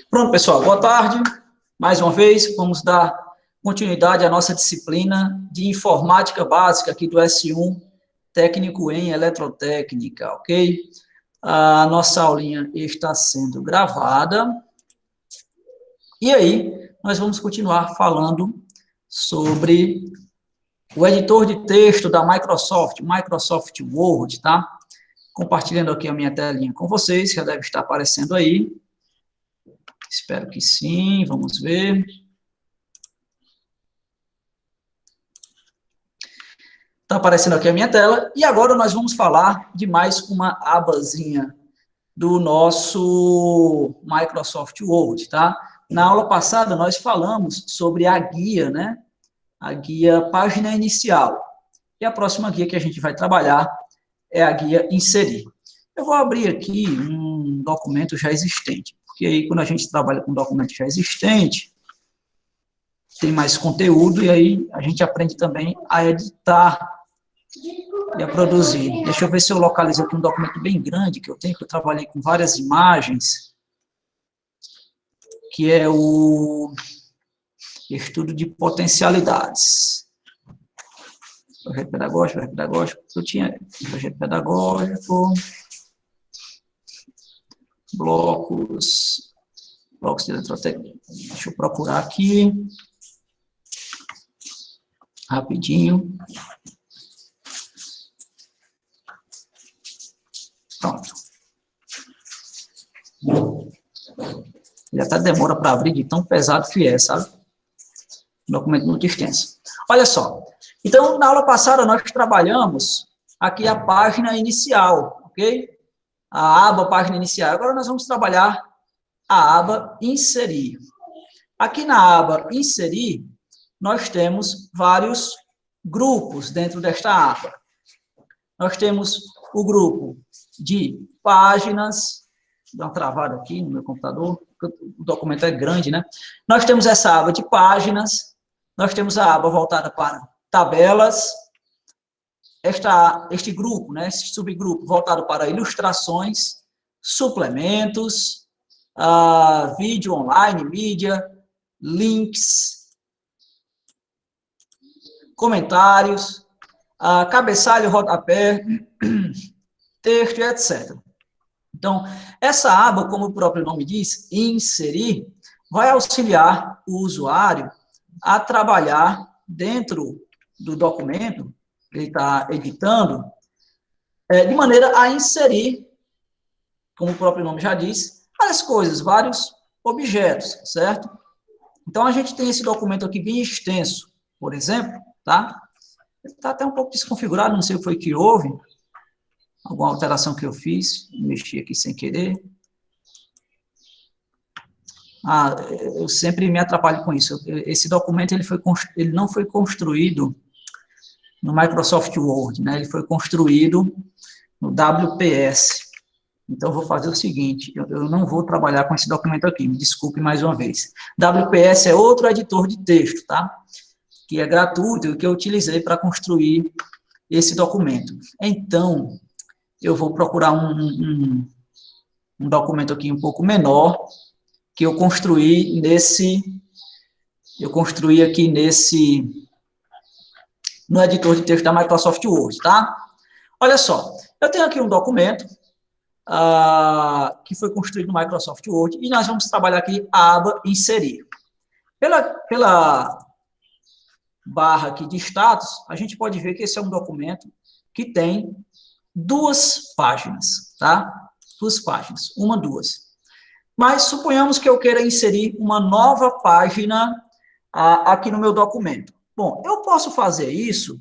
Pronto, pessoal, boa tarde. Mais uma vez, vamos dar continuidade à nossa disciplina de informática básica aqui do S1, técnico em eletrotécnica, ok? A nossa aulinha está sendo gravada. E aí, nós vamos continuar falando sobre o editor de texto da Microsoft, Microsoft Word, tá? Compartilhando aqui a minha telinha com vocês, já deve estar aparecendo aí. Espero que sim, vamos ver. Está aparecendo aqui a minha tela, e agora nós vamos falar de mais uma abazinha do nosso Microsoft Word, tá? Na aula passada nós falamos sobre a guia, né? A guia página inicial. E a próxima guia que a gente vai trabalhar é a guia inserir. Eu vou abrir aqui um documento já existente, porque aí quando a gente trabalha com um documento já existente, tem mais conteúdo e aí a gente aprende também a editar e a produzir. Deixa eu ver se eu localizo aqui um documento bem grande que eu tenho, que eu trabalhei com várias imagens, que é o estudo de potencialidades. Projeto pedagógico, eu tinha projeto pedagógico, blocos de eletrotécnica. Deixa eu procurar aqui, rapidinho. Pronto. Ele até demora para abrir de tão pesado que é, sabe? Um documento muito extenso. Olha só. Então, na aula passada, nós trabalhamos aqui a página inicial, ok? A aba página inicial. Agora nós vamos trabalhar a aba inserir. Aqui na aba inserir, nós temos vários grupos dentro desta aba. Nós temos o grupo de páginas, dá uma travada aqui no meu computador, o documento é grande, né? Nós temos essa aba de páginas, nós temos a aba voltada para tabelas, este grupo, né, esse subgrupo voltado para ilustrações, suplementos, vídeo online, mídia, links, comentários, cabeçalho, rodapé, texto, etc. Então, essa aba, como o próprio nome diz, inserir, vai auxiliar o usuário a trabalhar dentro do documento que ele está editando, de maneira a inserir, como o próprio nome já diz, várias coisas, vários objetos, certo? Então, a gente tem esse documento aqui bem extenso, por exemplo, tá? Ele está até um pouco desconfigurado, não sei o que foi que houve, alguma alteração que eu fiz, mexi aqui sem querer. Eu sempre me atrapalho com isso. Esse documento ele não foi construído no Microsoft Word, né? Ele foi construído no WPS. Então, eu vou fazer o seguinte, eu não vou trabalhar com esse documento aqui, me desculpe mais uma vez. WPS é outro editor de texto, tá? Que é gratuito e que eu utilizei para construir esse documento. Então, eu vou procurar um documento aqui um pouco menor, que eu construí aqui no editor de texto da Microsoft Word, tá? Olha só, eu tenho aqui um documento que foi construído no Microsoft Word, e nós vamos trabalhar aqui a aba inserir. Pela barra aqui de status, a gente pode ver que esse é um documento que tem 2 páginas, tá? 2 páginas, 1, 2. Mas suponhamos que eu queira inserir uma nova página aqui no meu documento. Bom, eu posso fazer isso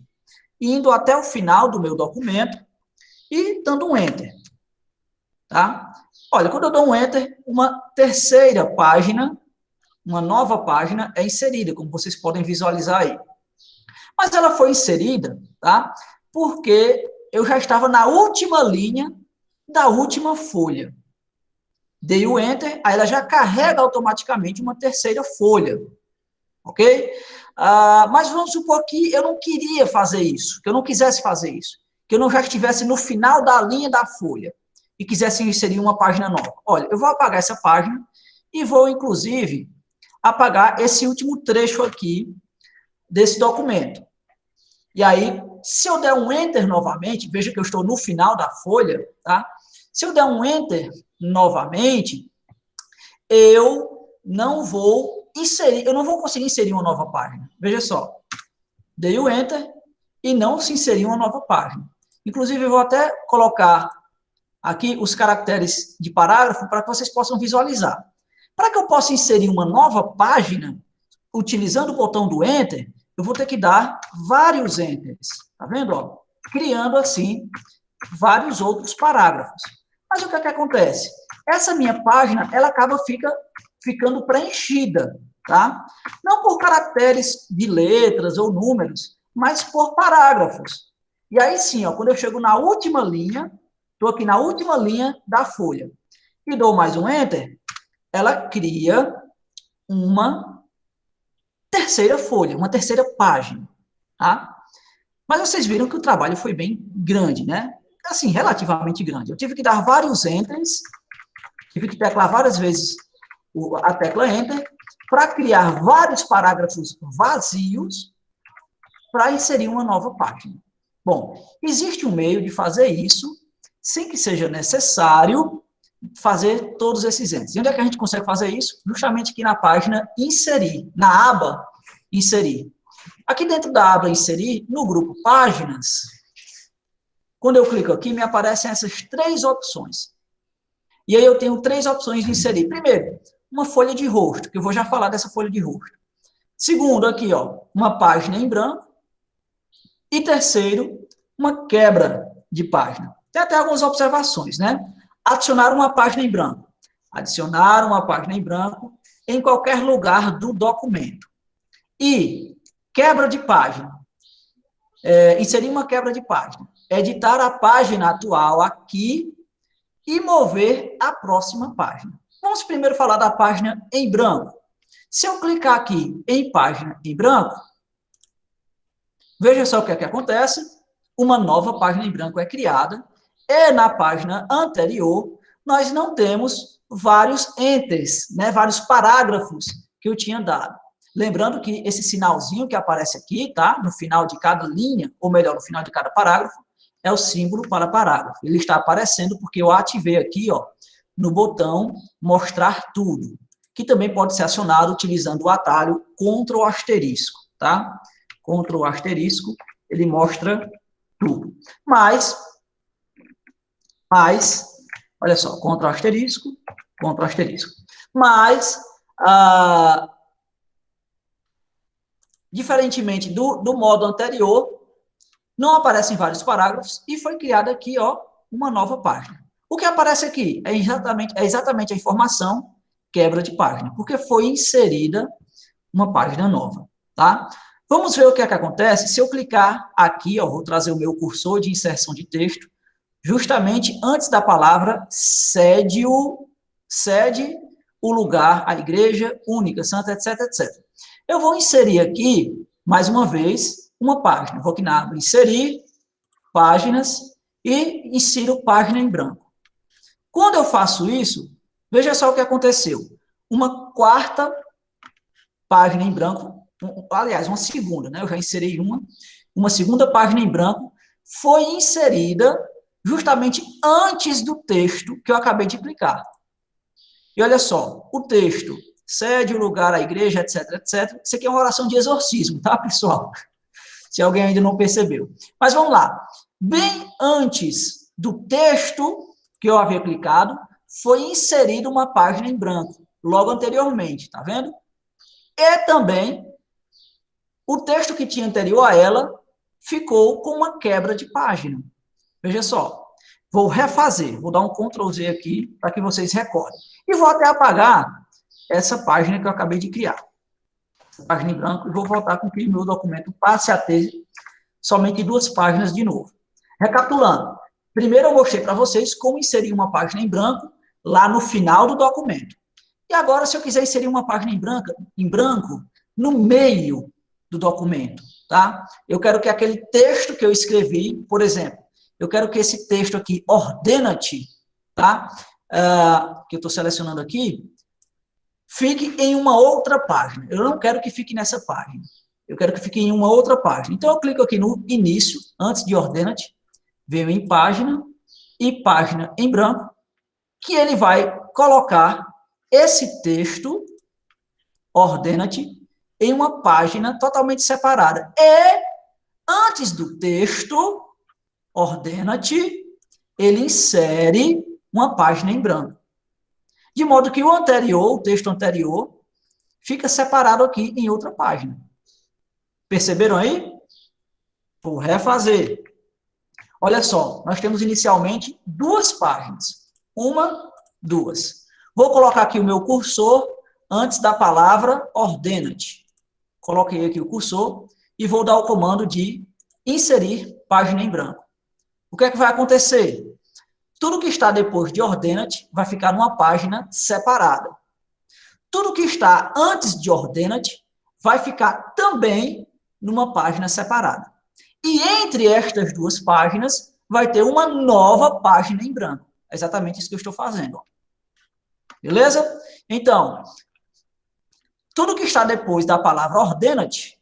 indo até o final do meu documento e dando um Enter, tá? Olha, quando eu dou um Enter, uma terceira página, uma nova página é inserida, como vocês podem visualizar aí. Mas ela foi inserida, tá? Porque eu já estava na última linha da última folha. Dei o Enter, aí ela já carrega automaticamente uma terceira folha, ok? Mas vamos supor que eu não queria fazer isso, que eu não quisesse fazer isso, que eu não já estivesse no final da linha da folha e quisesse inserir uma página nova. Olha, eu vou apagar essa página e vou, inclusive, apagar esse último trecho aqui desse documento. E aí, se eu der um Enter novamente, veja que eu estou no final da folha, tá? Se eu der um Enter novamente, eu não vou conseguir inserir uma nova página. Veja só, dei o Enter e não se inseriu uma nova página. Inclusive, eu vou até colocar aqui os caracteres de parágrafo para que vocês possam visualizar. Para que eu possa inserir uma nova página, utilizando o botão do Enter, eu vou ter que dar vários Enters. Tá vendo? Ó? Criando, assim, vários outros parágrafos. Mas o que é que acontece? Essa minha página, ela acaba ficando preenchida, tá? Não por caracteres de letras ou números, mas por parágrafos. E aí sim, ó, quando eu chego na última linha, estou aqui na última linha da folha, e dou mais um Enter, ela cria uma terceira folha, uma terceira página, tá? Mas vocês viram que o trabalho foi bem grande, né? Assim, relativamente grande. Eu tive que dar vários Enters, tive que teclar várias vezes a tecla Enter, para criar vários parágrafos vazios para inserir uma nova página. Bom, existe um meio de fazer isso sem que seja necessário fazer todos esses Enters. E onde é que a gente consegue fazer isso? Justamente aqui na página Inserir, na aba Inserir. Aqui dentro da aba Inserir, no grupo Páginas, quando eu clico aqui, me aparecem essas três opções. E aí eu tenho três opções de inserir. Primeiro, uma folha de rosto, que eu vou já falar dessa folha de rosto. Segundo, aqui, ó, uma página em branco. E terceiro, uma quebra de página. Tem até algumas observações, né? Adicionar uma página em branco. Adicionar uma página em branco em qualquer lugar do documento. E quebra de página. Inserir uma quebra de página. Editar a página atual aqui e mover a próxima página. Vamos primeiro falar da página em branco. Se eu clicar aqui em página em branco, veja só o que é que acontece. Uma nova página em branco é criada e na página anterior nós não temos vários enters, né, vários parágrafos que eu tinha dado. Lembrando que esse sinalzinho que aparece aqui, tá, no final de cada linha, ou melhor, no final de cada parágrafo, é o símbolo para parágrafo. Ele está aparecendo porque eu ativei aqui, ó, no botão Mostrar Tudo, que também pode ser acionado utilizando o atalho Ctrl asterisco, tá? Ctrl asterisco, ele mostra tudo. Mas, olha só, Ctrl asterisco, Ctrl asterisco. Mas, diferentemente do modo anterior, não aparecem vários parágrafos e foi criada aqui, ó, uma nova página. O que aparece aqui é exatamente a informação quebra de página, porque foi inserida uma página nova, tá? Vamos ver o que é que acontece se eu clicar aqui, ó, vou trazer o meu cursor de inserção de texto, justamente antes da palavra cede o lugar à igreja única, santa, etc, etc. Eu vou inserir aqui, mais uma vez, uma página. Vou aqui na aba Inserir, Páginas, e insiro página em branco. Quando eu faço isso, veja só o que aconteceu. Uma quarta página em branco, aliás, uma segunda, né? Eu já inseri uma segunda página em branco, foi inserida justamente antes do texto que eu acabei de clicar. E olha só, o texto cede o lugar à igreja, etc, etc. Isso aqui é uma oração de exorcismo, tá, pessoal? Se alguém ainda não percebeu. Mas vamos lá. Bem antes do texto que eu havia clicado, foi inserida uma página em branco, logo anteriormente, tá vendo? E também, o texto que tinha anterior a ela ficou com uma quebra de página. Veja só. Vou refazer, vou dar um Ctrl Z aqui, para que vocês recordem. E vou até apagar essa página que eu acabei de criar. Essa página em branco, e vou voltar com que o meu documento passe a ter somente 2 páginas de novo. Recapitulando, primeiro eu mostrei para vocês como inserir uma página em branco lá no final do documento. E agora, se eu quiser inserir uma página em branco no meio do documento, tá? Eu quero que aquele texto que eu escrevi, por exemplo, eu quero que esse texto aqui, ordena-te, tá? Que eu estou selecionando aqui, fique em uma outra página. Eu não quero que fique nessa página. Eu quero que fique em uma outra página. Então, eu clico aqui no início, antes de Ordena-te, venho em página e página em branco, que ele vai colocar esse texto, Ordena-te, em uma página totalmente separada. E, antes do texto, Ordena-te, ele insere uma página em branco. De modo que o anterior, o texto anterior, fica separado aqui em outra página. Perceberam aí? Vou refazer. Olha só, nós temos inicialmente duas páginas. Uma, duas. Vou colocar aqui o meu cursor antes da palavra ordena-te. Coloquei aqui o cursor e vou dar o comando de inserir página em branco. O que é que vai acontecer? Tudo que está depois de ordena-te vai ficar numa página separada. Tudo que está antes de ordena-te vai ficar também numa página separada. E entre estas duas páginas vai ter uma nova página em branco. É exatamente isso que eu estou fazendo. Beleza? Então, tudo que está depois da palavra ordena-te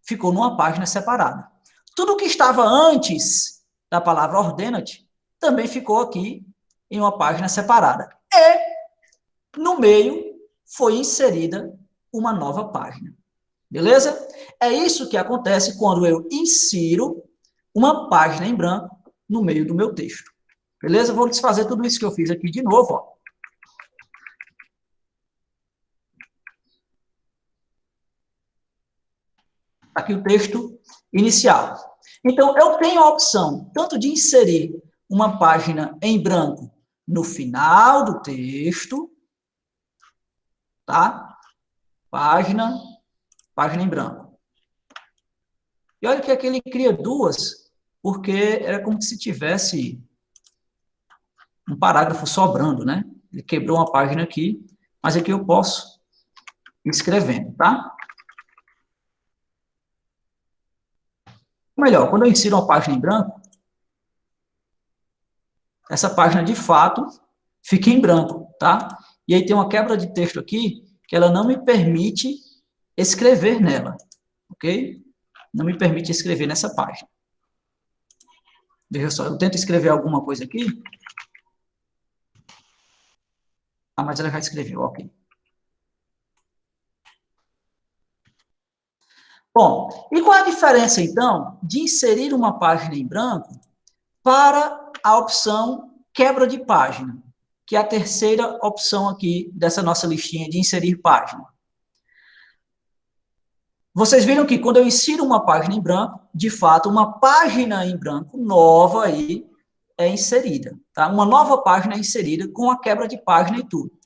ficou numa página separada. Tudo que estava antes da palavra ordena-te também ficou aqui em uma página separada. E, no meio, foi inserida uma nova página. Beleza? É isso que acontece quando eu insiro uma página em branco no meio do meu texto. Beleza? Vou desfazer tudo isso que eu fiz aqui de novo. Ó. Aqui o texto inicial. Então, eu tenho a opção tanto de inserir uma página em branco no final do texto, tá? Página em branco. E olha que aqui ele cria duas, porque era como se tivesse um parágrafo sobrando, né? Ele quebrou uma página aqui, mas aqui eu posso ir escrevendo, tá? Ou melhor, quando eu insiro uma página em branco, essa página, de fato, fica em branco, tá? E aí tem uma quebra de texto aqui, que ela não me permite escrever nela, ok? Não me permite escrever nessa página. Veja só, eu tento escrever alguma coisa aqui. Ah, mas ela já escreveu, ok. Bom, e qual a diferença, então, de inserir uma página em branco para a opção quebra de página, que é a terceira opção aqui dessa nossa listinha de inserir página? Vocês viram que quando eu insiro uma página em branco, de fato, uma página em branco nova aí é inserida, tá? Uma nova página é inserida com a quebra de página e tudo.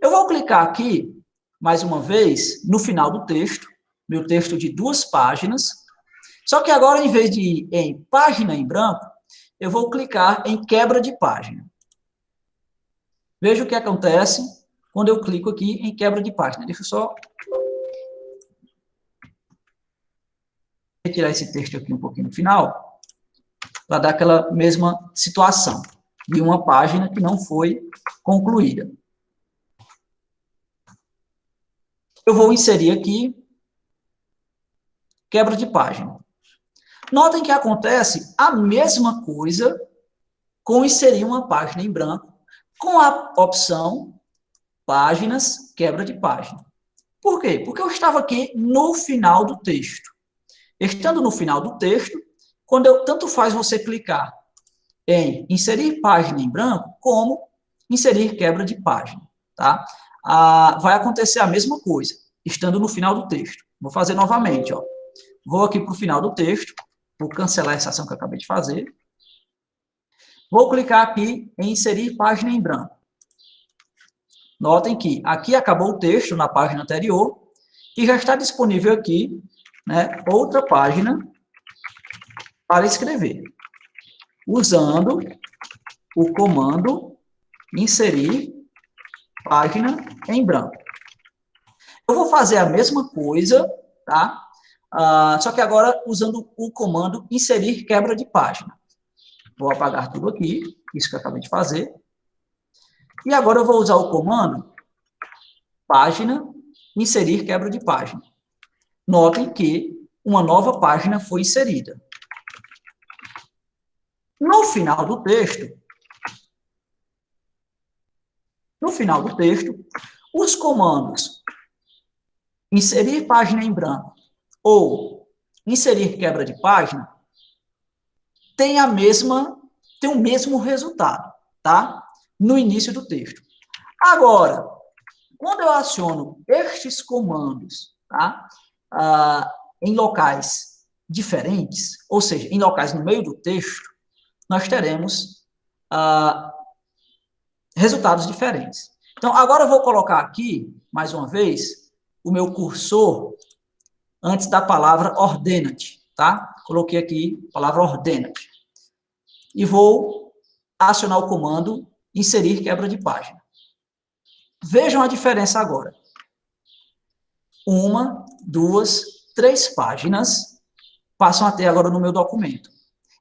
Eu vou clicar aqui, mais uma vez, no final do texto, meu texto de 2 páginas, só que agora, em vez de ir em página em branco, eu vou clicar em quebra de página. Veja o que acontece quando eu clico aqui em quebra de página. Deixa eu só retirar esse texto aqui um pouquinho no final, para dar aquela mesma situação de uma página que não foi concluída. Eu vou inserir aqui quebra de página. Notem que acontece a mesma coisa com inserir uma página em branco com a opção páginas, quebra de página. Por quê? Porque eu estava aqui no final do texto. Estando no final do texto, tanto faz você clicar em inserir página em branco, como inserir quebra de página, tá? Vai acontecer a mesma coisa, estando no final do texto. Vou fazer novamente, ó. Vou aqui para o final do texto, vou cancelar essa ação que eu acabei de fazer. Vou clicar aqui em inserir página em branco. Notem que aqui acabou o texto na página anterior e já está disponível aqui, né, outra página para escrever, usando o comando inserir página em branco. Eu vou fazer a mesma coisa, tá? Só que agora usando o comando inserir quebra de página. Vou apagar tudo aqui, isso que eu acabei de fazer. E agora eu vou usar o comando página, inserir quebra de página. Notem que uma nova página foi inserida. No final do texto, os comandos inserir página em branco ou inserir quebra de página tem o mesmo resultado, tá? No início do texto. Agora, quando eu aciono estes comandos, tá? Em locais diferentes, ou seja, em locais no meio do texto, nós teremos resultados diferentes. Então, agora eu vou colocar aqui, mais uma vez, o meu cursor antes da palavra ordena-te, tá? Coloquei aqui a palavra ordena-te. E vou acionar o comando inserir quebra de página. Vejam a diferença agora. 1, 2, 3 páginas passam a ter agora no meu documento.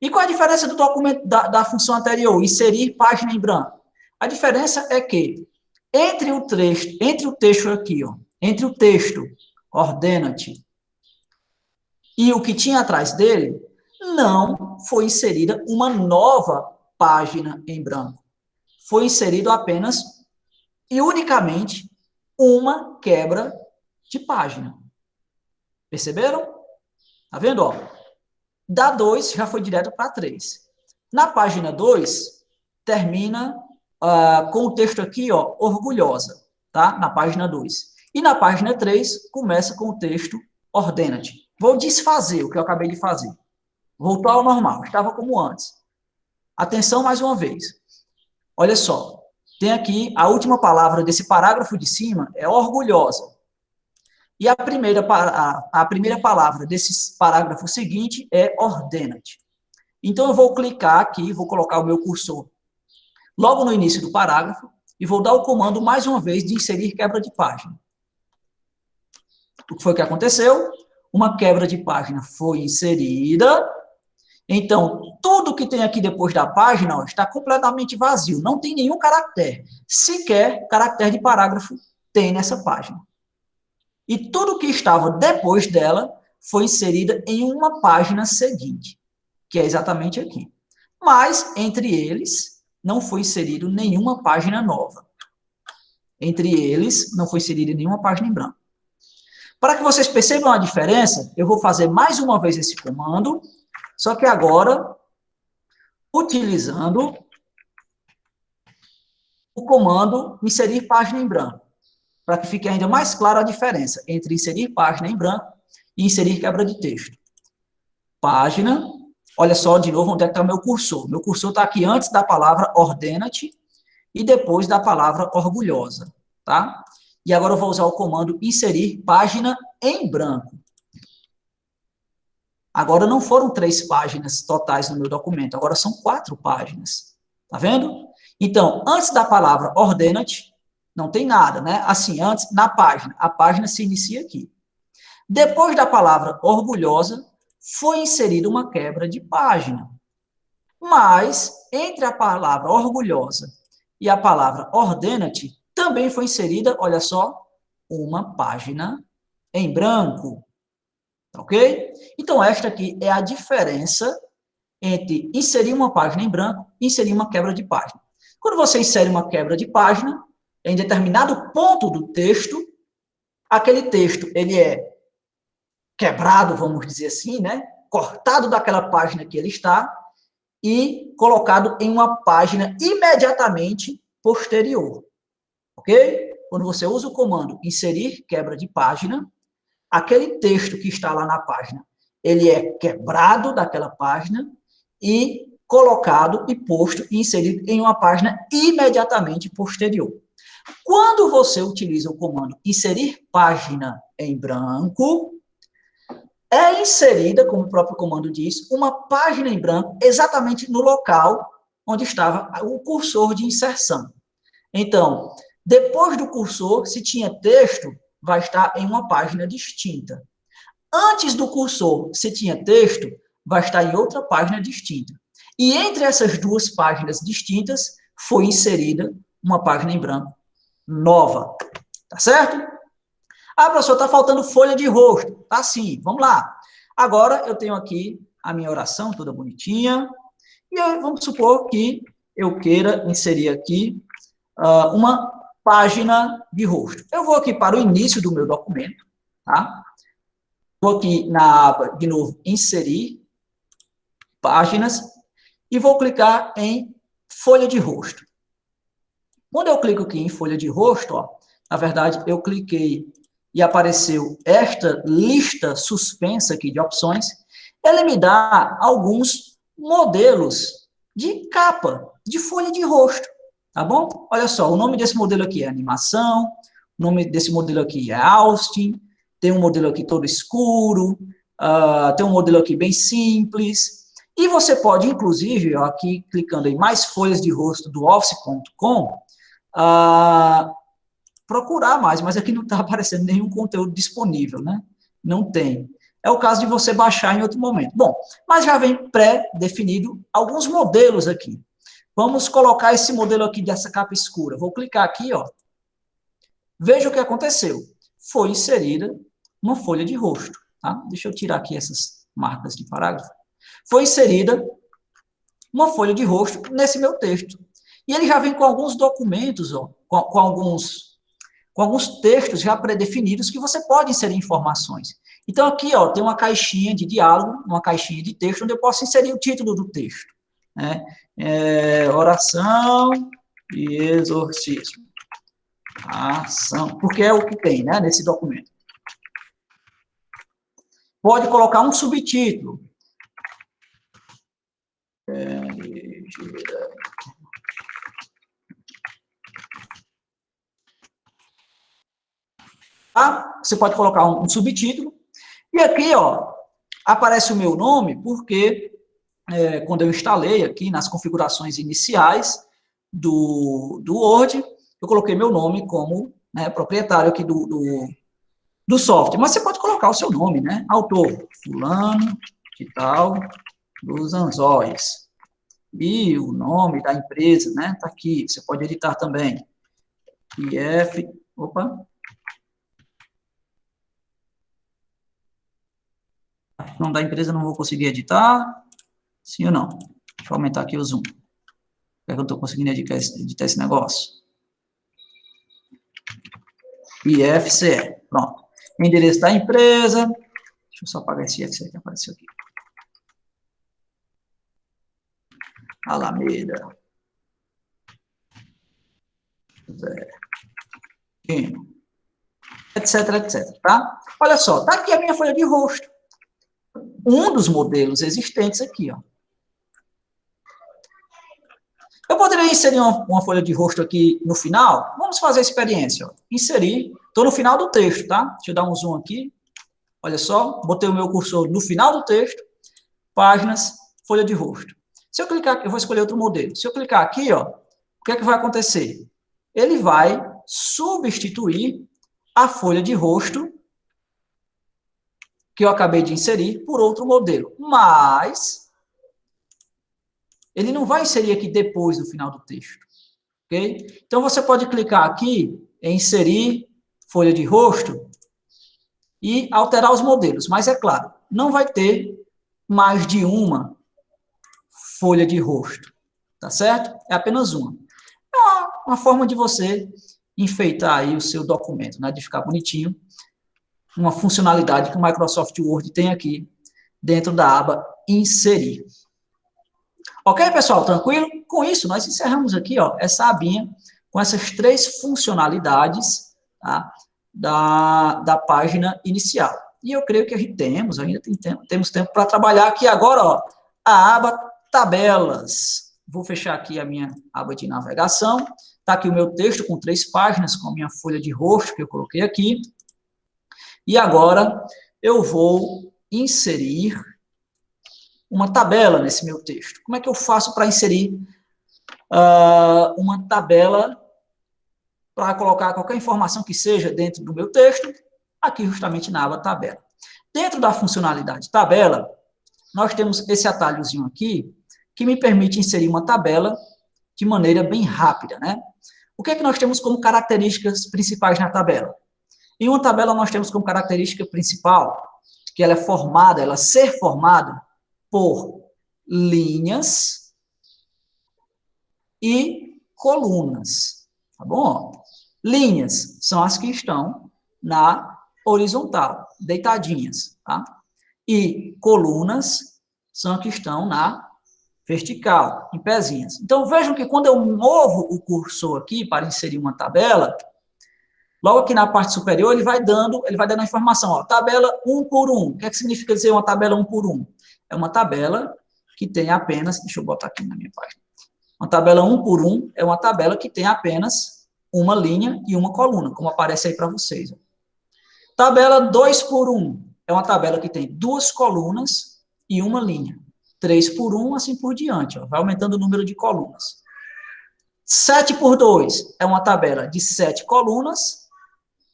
E qual a diferença do documento da função anterior, inserir página em branco? A diferença é que entre o texto aqui, ó, entre o texto ordena-te e o que tinha atrás dele, não foi inserida uma nova página em branco. Foi inserido apenas e unicamente uma quebra de página. Perceberam? Tá vendo? Ó? Da 2 já foi direto para 3. Na página 2, termina com o texto aqui, ó, orgulhosa, tá? Na página 2. E na página 3, começa com o texto ordena-te. Vou desfazer o que eu acabei de fazer. Voltou ao normal, estava como antes. Atenção mais uma vez. Olha só, tem aqui a última palavra desse parágrafo de cima, é orgulhosa. E a primeira palavra desse parágrafo seguinte é ordena-te. Então, eu vou clicar aqui, vou colocar o meu cursor logo no início do parágrafo e vou dar o comando, mais uma vez, de inserir quebra de página. O que foi que aconteceu? Uma quebra de página foi inserida. Então, tudo que tem aqui depois da página, ó, está completamente vazio. Não tem nenhum caractere. Sequer caractere de parágrafo tem nessa página. E tudo que estava depois dela foi inserida em uma página seguinte, que é exatamente aqui. Mas, entre eles, não foi inserido nenhuma página nova. Entre eles, não foi inserida nenhuma página em branco. Para que vocês percebam a diferença, eu vou fazer mais uma vez esse comando, só que agora, utilizando o comando inserir página em branco, para que fique ainda mais clara a diferença entre inserir página em branco e inserir quebra de texto. Página, olha só de novo onde é que está o meu cursor. Meu cursor está aqui antes da palavra ordena-te e depois da palavra orgulhosa, tá? E agora eu vou usar o comando inserir página em branco. Agora não foram 3 páginas totais no meu documento, agora são 4 páginas. Tá vendo? Então, antes da palavra ordena-te, não tem nada, né? Assim, antes, na página, a página se inicia aqui. Depois da palavra orgulhosa, foi inserida uma quebra de página. Mas, entre a palavra orgulhosa e a palavra ordena-te, também foi inserida, olha só, uma página em branco. Ok? Então, esta aqui é a diferença entre inserir uma página em branco e inserir uma quebra de página. Quando você insere uma quebra de página, em determinado ponto do texto, aquele texto ele é quebrado, vamos dizer assim, né? Cortado daquela página que ele está e colocado em uma página imediatamente posterior. Ok? Quando você usa o comando inserir quebra de página, aquele texto que está lá na página, ele é quebrado daquela página e colocado e posto e inserido em uma página imediatamente posterior. Quando você utiliza o comando inserir página em branco, é inserida, como o próprio comando diz, uma página em branco exatamente no local onde estava o cursor de inserção. Então, depois do cursor, se tinha texto, vai estar em uma página distinta. Antes do cursor, se tinha texto, vai estar em outra página distinta. E entre essas duas páginas distintas, foi inserida uma página em branco nova. Tá certo? Ah, professor, está faltando folha de rosto. Tá sim, vamos lá. Agora eu tenho aqui a minha oração toda bonitinha. E vamos supor que eu queira inserir aqui uma página de rosto. Eu vou aqui para o início do meu documento, tá? Vou aqui na aba, de novo, inserir páginas e vou clicar em folha de rosto. Quando eu clico aqui em folha de rosto, ó, na verdade, eu cliquei e apareceu esta lista suspensa aqui de opções, ela me dá alguns modelos de capa, de folha de rosto, tá bom? Olha só, o nome desse modelo aqui é animação, o nome desse modelo aqui é Austin, tem um modelo aqui todo escuro, tem um modelo aqui bem simples, e você pode, inclusive, ó, aqui clicando em mais folhas de rosto do office.com, procurar mais, mas aqui não está aparecendo nenhum conteúdo disponível, né? Não tem. É o caso de você baixar em outro momento. Bom, mas já vem pré-definido alguns modelos aqui. Vamos colocar esse modelo aqui dessa capa escura. Vou clicar aqui, ó. Veja o que aconteceu. Foi inserida uma folha de rosto, tá? Deixa eu tirar aqui essas marcas de parágrafo. Foi inserida uma folha de rosto nesse meu texto. E ele já vem com alguns documentos, ó, com alguns textos já pré-definidos que você pode inserir informações. Então, aqui, ó, tem uma caixinha de diálogo, uma caixinha de texto, onde eu posso inserir o título do texto. Né? Oração e exorcismo. Ação, porque é o que tem, né, nesse documento. Pode colocar um subtítulo. Tá? Você pode colocar um subtítulo. E aqui, ó, aparece o meu nome, porque quando eu instalei aqui nas configurações iniciais do Word, eu coloquei meu nome como, né, proprietário aqui do software. Mas você pode colocar o seu nome, né? Autor, fulano, de tal, dos anzóis. E o nome da empresa, né? Tá aqui. Você pode editar também. IF, opa. O nome da empresa não vou conseguir editar. Sim ou não? Deixa eu aumentar aqui o zoom. Por que eu não estou conseguindo editar esse negócio? IFCE. Pronto. Endereço da empresa. Deixa eu só apagar esse IFCE que apareceu aqui. Alameda. Etc, etc, tá? Olha só, tá aqui a minha folha de rosto. Um dos modelos existentes aqui, ó. Eu poderia inserir uma folha de rosto aqui no final? Vamos fazer a experiência, ó. Inserir, estou no final do texto, tá? Deixa eu dar um zoom aqui. Olha só, botei o meu cursor no final do texto, páginas, folha de rosto. Se eu clicar aqui, eu vou escolher outro modelo. Se eu clicar aqui, ó, o que é que vai acontecer? Ele vai substituir a folha de rosto que eu acabei de inserir por outro modelo. Mas ele não vai inserir aqui depois do final do texto. Ok? Então, você pode clicar aqui em inserir folha de rosto e alterar os modelos. Mas, é claro, não vai ter mais de uma folha de rosto. Tá certo? É apenas uma. É uma forma de você enfeitar aí o seu documento, né? De ficar bonitinho. Uma funcionalidade que o Microsoft Word tem aqui dentro da aba Inserir. Ok, pessoal? Tranquilo? Com isso, nós encerramos aqui, ó, essa abinha com essas 3 funcionalidades, tá, da página inicial. E eu creio que a gente temos tempo para trabalhar aqui agora, ó, a aba Tabelas. Vou fechar aqui a minha aba de navegação. Está aqui o meu texto com 3 páginas, com a minha folha de rosto que eu coloquei aqui. E agora eu vou inserir uma tabela nesse meu texto. Como é que eu faço para inserir uma tabela para colocar qualquer informação que seja dentro do meu texto, aqui justamente na aba tabela. Dentro da funcionalidade tabela, nós temos esse atalhozinho aqui, que me permite inserir uma tabela de maneira bem rápida, né? O que é que nós temos como características principais na tabela? Em uma tabela, nós temos como característica principal que ela é formada, ela ser formada por linhas e colunas, tá bom? Linhas são as que estão na horizontal, deitadinhas, tá? E colunas são as que estão na vertical, em pezinhas. Então, vejam que quando eu movo o cursor aqui para inserir uma tabela, logo aqui na parte superior, ele vai dando a informação, ó, tabela 1 por 1. O que é que significa dizer uma tabela 1 por 1? É uma tabela que tem apenas, deixa eu botar aqui na minha página, uma tabela 1 por 1 é uma tabela que tem apenas uma linha e uma coluna, como aparece aí para vocês. Ó. Tabela 2 por 1 é uma tabela que tem duas colunas e uma linha. 3 por 1, assim por diante, ó, vai aumentando o número de colunas. 7 por 2 é uma tabela de 7 colunas,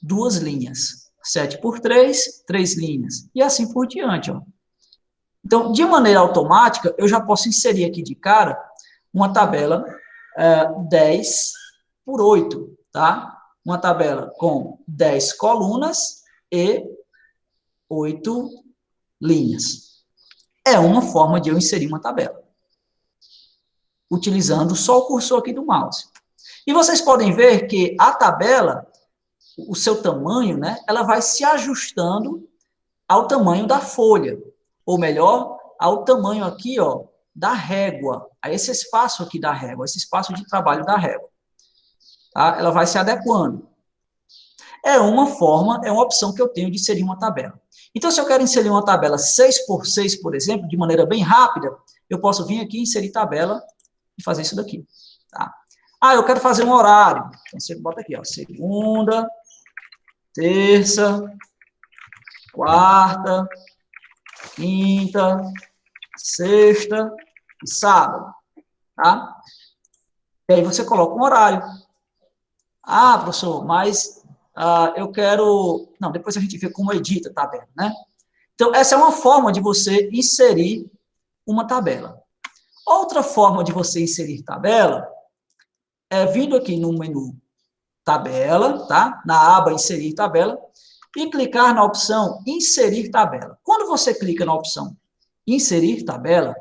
2 linhas. 7 por 3, 3 linhas. E assim por diante, ó. Então, de maneira automática, eu já posso inserir aqui de cara uma tabela 10 por 8, tá? Uma tabela com 10 colunas e 8 linhas. É uma forma de eu inserir uma tabela, utilizando só o cursor aqui do mouse. E vocês podem ver que a tabela, o seu tamanho, né, ela vai se ajustando ao tamanho da folha, ou melhor, ao tamanho aqui, ó, da régua, a esse espaço aqui da régua, esse espaço de trabalho da régua. Tá? Ela vai se adequando. É uma forma, é uma opção que eu tenho de inserir uma tabela. Então, se eu quero inserir uma tabela 6 por 6, por exemplo, de maneira bem rápida, eu posso vir aqui, inserir tabela e fazer isso daqui. Tá? Ah, eu quero fazer um horário. Então, você bota aqui, ó, segunda, terça, quarta, quinta, sexta e sábado. Tá? E aí você coloca um horário. Ah, professor, mas eu quero... Não, depois a gente vê como edita a tabela, né? Então, essa é uma forma de você inserir uma tabela. Outra forma de você inserir tabela é vindo aqui no menu tabela, tá? Na aba inserir tabela, e clicar na opção inserir tabela. Quando você clica na opção inserir tabela,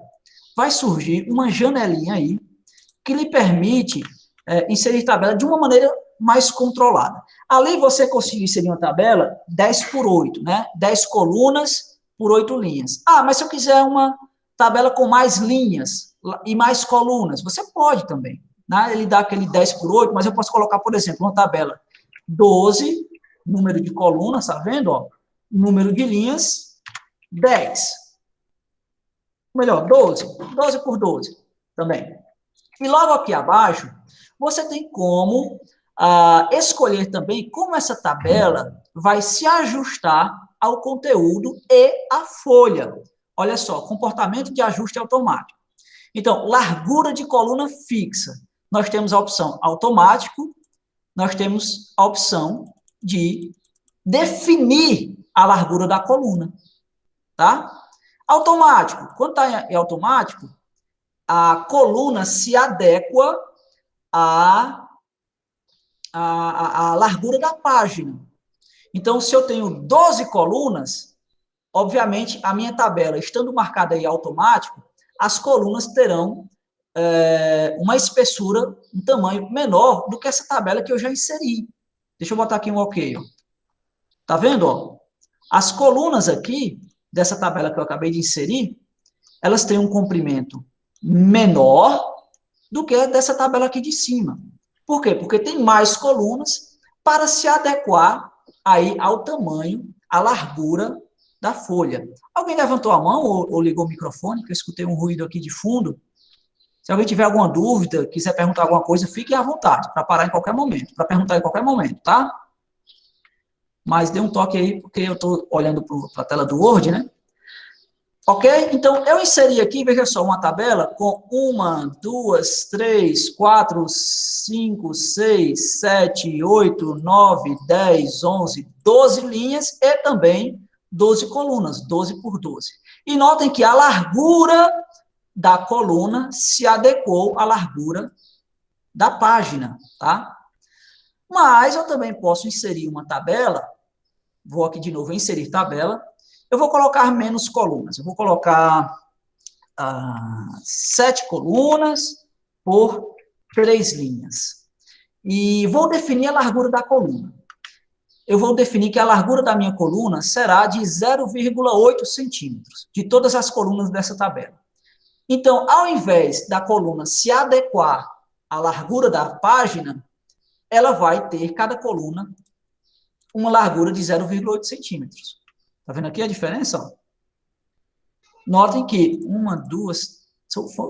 vai surgir uma janelinha aí que lhe permite inserir tabela de uma maneira mais controlada. Ali você consegue inserir uma tabela 10 por 8, né? 10 colunas por 8 linhas. Ah, mas se eu quiser uma tabela com mais linhas e mais colunas, você pode também. Né? Ele dá aquele 10 por 8, mas eu posso colocar, por exemplo, uma tabela 12, número de colunas, tá vendo? Ó? Número de linhas, 10. Melhor, 12. 12 por 12 também. E logo aqui abaixo, você tem como escolher também como essa tabela vai se ajustar ao conteúdo e à folha. Olha só, comportamento de ajuste automático. Então, largura de coluna fixa. Nós temos a opção automático, nós temos a opção de definir a largura da coluna. Tá? Automático. Quando está em automático, a coluna se adequa à largura da página. Então, se eu tenho 12 colunas, obviamente, a minha tabela, estando marcada aí automático, as colunas terão uma espessura, um tamanho menor do que essa tabela que eu já inseri. Deixa eu botar aqui um ok. Ó. Tá vendo? Ó? As colunas aqui, dessa tabela que eu acabei de inserir, elas têm um comprimento menor do que dessa tabela aqui de cima. Por quê? Porque tem mais colunas para se adequar aí ao tamanho, à largura da folha. Alguém levantou a mão ou ligou o microfone, que eu escutei um ruído aqui de fundo. Se alguém tiver alguma dúvida, quiser perguntar alguma coisa, fique à vontade, para parar em qualquer momento, para perguntar em qualquer momento, tá? Mas dê um toque aí, porque eu estou olhando para a tela do Word, né? Ok? Então, eu inseri aqui, veja só, uma tabela com 1, 2, 3, 4, 5, 6, 7, 8, 9, 10, 11, 12 linhas e também 12 colunas, 12 por 12. E notem que a largura da coluna se adequou à largura da página, tá? Mas eu também posso inserir uma tabela, vou aqui de novo, inserir tabela, eu vou colocar menos colunas, eu vou colocar 7 colunas por 3 linhas. E vou definir a largura da coluna. Eu vou definir que a largura da minha coluna será de 0,8 centímetros, de todas as colunas dessa tabela. Então, ao invés da coluna se adequar à largura da página, ela vai ter, cada coluna, uma largura de 0,8 centímetros. Está vendo aqui a diferença? Notem que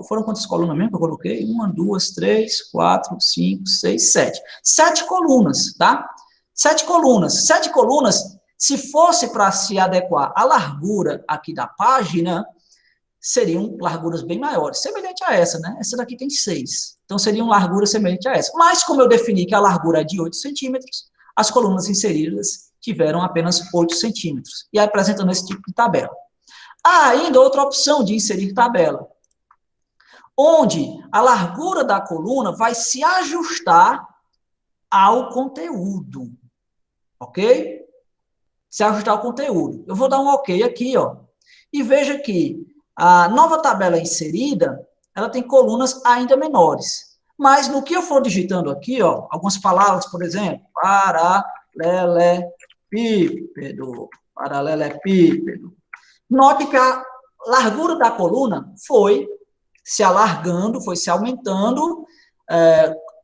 foram quantas colunas mesmo que eu coloquei? 1, 2, 3, 4, 5, 6, 7. 7 colunas, tá? 7 colunas. 7 colunas, se fosse para se adequar à largura aqui da página, seriam larguras bem maiores, semelhante a essa, né? Essa daqui tem 6. Então, seriam larguras semelhantes a essa. Mas, como eu defini que a largura é de 8 centímetros, as colunas inseridas tiveram apenas 8 centímetros. E aí, apresentando esse tipo de tabela. Há ainda outra opção de inserir tabela, onde a largura da coluna vai se ajustar ao conteúdo, ok? Se ajustar ao conteúdo. Eu vou dar um ok aqui, ó, e veja que a nova tabela inserida, ela tem colunas ainda menores. Mas no que eu for digitando aqui, ó, algumas palavras, por exemplo, paralelepípedo. Note que a largura da coluna foi se alargando, foi se aumentando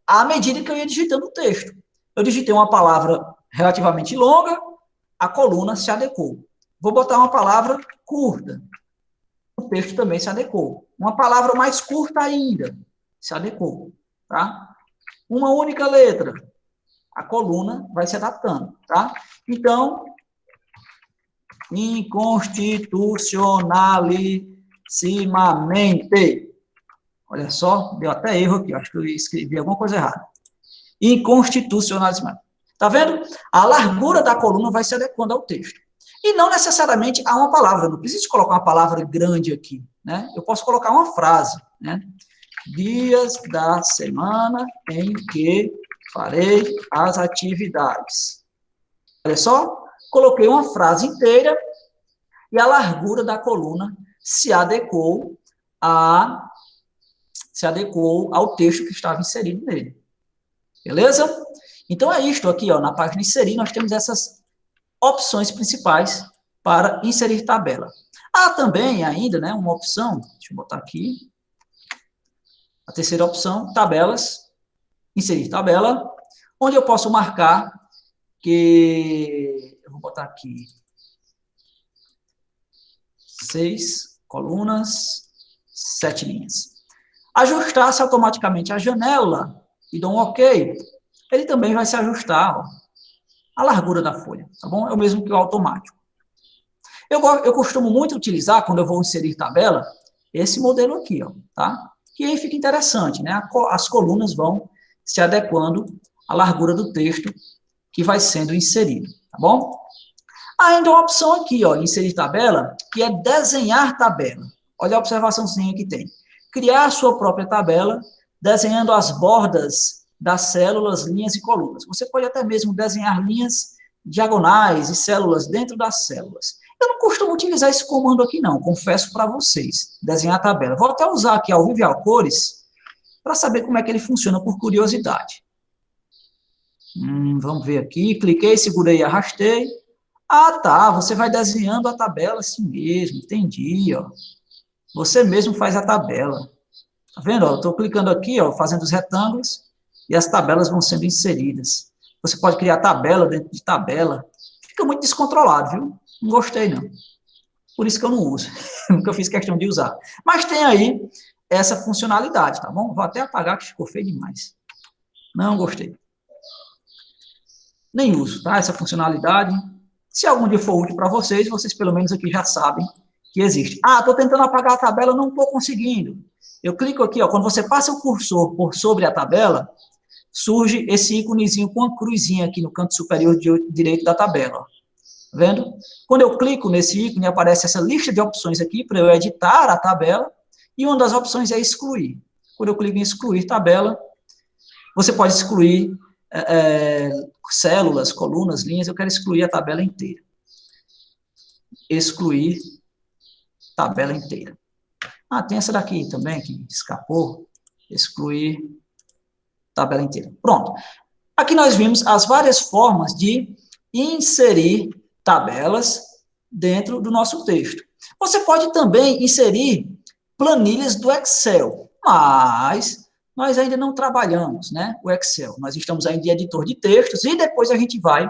à medida que eu ia digitando o texto. Eu digitei uma palavra relativamente longa, a coluna se adequou. Vou botar uma palavra curta, o texto também se adequou. Uma palavra mais curta ainda, se adequou, tá? Uma única letra, a coluna vai se adaptando, tá? Então, inconstitucionalissimamente. Olha só, deu até erro aqui, acho que eu escrevi alguma coisa errada. Inconstitucionalissimamente. Tá vendo? A largura da coluna vai se adequando ao texto. E não necessariamente a uma palavra, eu não preciso colocar uma palavra grande aqui, né? Eu posso colocar uma frase, né? Dias da semana em que farei as atividades. Olha só, coloquei uma frase inteira e a largura da coluna se adequou ao texto que estava inserido nele. Beleza? Então é isto aqui, ó, na página inserir, nós temos essas opções principais para inserir tabela. Há também ainda, né, uma opção, deixa eu botar aqui, a terceira opção, tabelas, inserir tabela, onde eu posso marcar que, eu vou botar aqui, 6 colunas, 7 linhas. Ajustar-se automaticamente a janela e dou um OK, ele também vai se ajustar, ó, a largura da folha, tá bom? É o mesmo que o automático. Eu costumo muito utilizar, quando eu vou inserir tabela, esse modelo aqui, ó, tá? Que aí fica interessante, né? As colunas vão se adequando à largura do texto que vai sendo inserido, tá bom? Há ainda uma opção aqui, ó, inserir tabela, que é desenhar tabela. Olha a observaçãozinha que tem. Criar a sua própria tabela, desenhando as bordas das células, linhas e colunas. Você pode até mesmo desenhar linhas diagonais e células dentro das células. Eu não costumo utilizar esse comando aqui, não, confesso para vocês, desenhar a tabela. Vou até usar aqui ao vivo e ao cores, para saber como é que ele funciona, por curiosidade. Vamos ver aqui, cliquei, segurei e arrastei. Ah, tá, você vai desenhando a tabela assim mesmo, entendi, ó. Você mesmo faz a tabela. Tá vendo? Eu estou clicando aqui, ó, fazendo os retângulos, e as tabelas vão sendo inseridas. Você pode criar tabela dentro de tabela. Fica muito descontrolado, viu? Não gostei, não. Por isso que eu não uso. Nunca fiz questão de usar. Mas tem aí essa funcionalidade, tá bom? Vou até apagar, que ficou feio demais. Não gostei. Nem uso, tá? Essa funcionalidade. Se algum dia for útil para vocês, vocês pelo menos aqui já sabem que existe. Ah, estou tentando apagar a tabela, não estou conseguindo. Eu clico aqui, ó, quando você passa o cursor por sobre a tabela, surge esse íconezinho com uma cruzinha aqui no canto superior direito da tabela. Ó. Tá vendo? Quando eu clico nesse ícone, aparece essa lista de opções aqui para eu editar a tabela, e uma das opções é excluir. Quando eu clico em excluir tabela, você pode excluir células, colunas, linhas, eu quero excluir a tabela inteira. Excluir tabela inteira. Ah, tem essa daqui também, que escapou. Excluir tabela inteira. Pronto. Aqui nós vimos as várias formas de inserir tabelas dentro do nosso texto. Você pode também inserir planilhas do Excel, mas nós ainda não trabalhamos, né, o Excel. Nós estamos ainda em editor de textos e depois a gente vai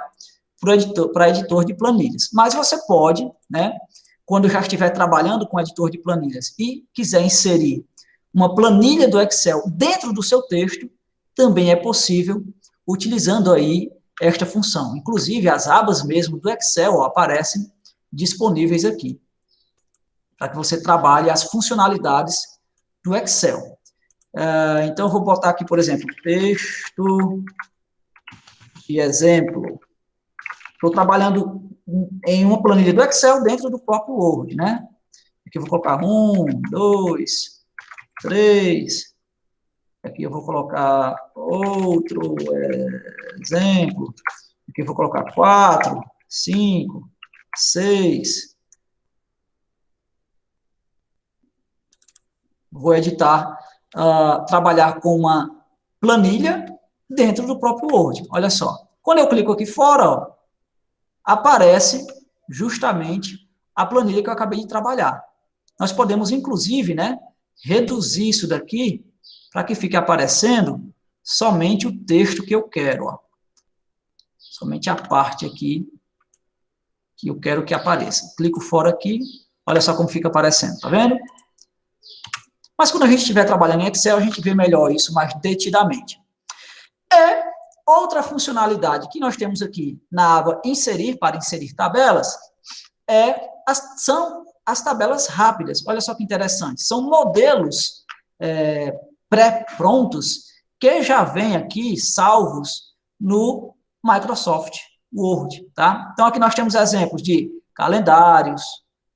para editor de planilhas. Mas você pode, né, quando já estiver trabalhando com editor de planilhas e quiser inserir uma planilha do Excel dentro do seu texto, também é possível utilizando aí esta função. Inclusive, as abas mesmo do Excel aparecem disponíveis aqui, para que você trabalhe as funcionalidades do Excel. Então, eu vou botar aqui, por exemplo, texto de exemplo. Estou trabalhando em uma planilha do Excel dentro do próprio Word, né? Aqui eu vou colocar 1, 2, 3. Aqui eu vou colocar outro exemplo. Aqui eu vou colocar 4, 5, 6. Vou editar, trabalhar com uma planilha dentro do próprio Word. Olha só. Quando eu clico aqui fora, ó, aparece justamente a planilha que eu acabei de trabalhar. Nós podemos, inclusive, né, reduzir isso daqui para que fique aparecendo somente o texto que eu quero. Ó. Somente a parte aqui que eu quero que apareça. Clico fora aqui, olha só como fica aparecendo, tá vendo? Mas quando a gente estiver trabalhando em Excel, a gente vê melhor isso mais detidamente. Outra funcionalidade que nós temos aqui na aba Inserir, para inserir tabelas, são as tabelas rápidas. Olha só que interessante. São modelos pré-prontos que já vêm aqui salvos no Microsoft Word. Tá? Então, aqui nós temos exemplos de calendários.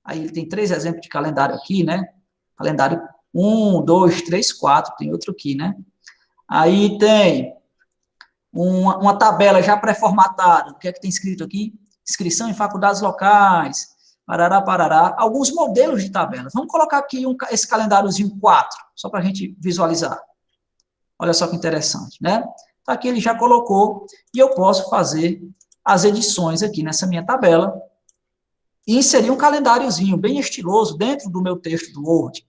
Aí ele tem 3 exemplos de calendário aqui, né? Calendário 1, 2, 3, 4. Tem outro aqui, né? Aí tem uma tabela já pré-formatada. O que é que tem escrito aqui? Inscrição em faculdades locais, parará, parará. Alguns modelos de tabelas. Vamos colocar aqui esse calendáriozinho 4, só para a gente visualizar. Olha só que interessante, né? Então, aqui ele já colocou, e eu posso fazer as edições aqui nessa minha tabela, e inserir um calendáriozinho bem estiloso dentro do meu texto do Word.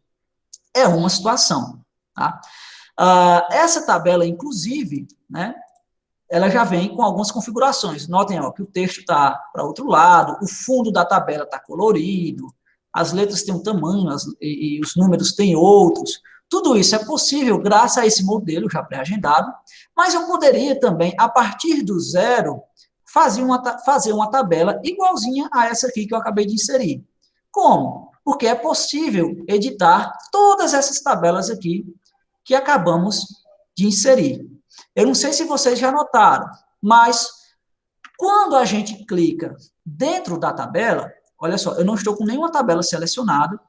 É uma situação, tá? Essa tabela, inclusive, né, ela já vem com algumas configurações. Notem, ó, que o texto está para outro lado, o fundo da tabela está colorido, as letras têm um tamanho e os números têm outros. Tudo isso é possível graças a esse modelo já pré-agendado, mas eu poderia também, a partir do zero, fazer uma tabela igualzinha a essa aqui que eu acabei de inserir. Como? Porque é possível editar todas essas tabelas aqui que acabamos de inserir. Eu não sei se vocês já notaram, mas quando a gente clica dentro da tabela, olha só, eu não estou com nenhuma tabela selecionada,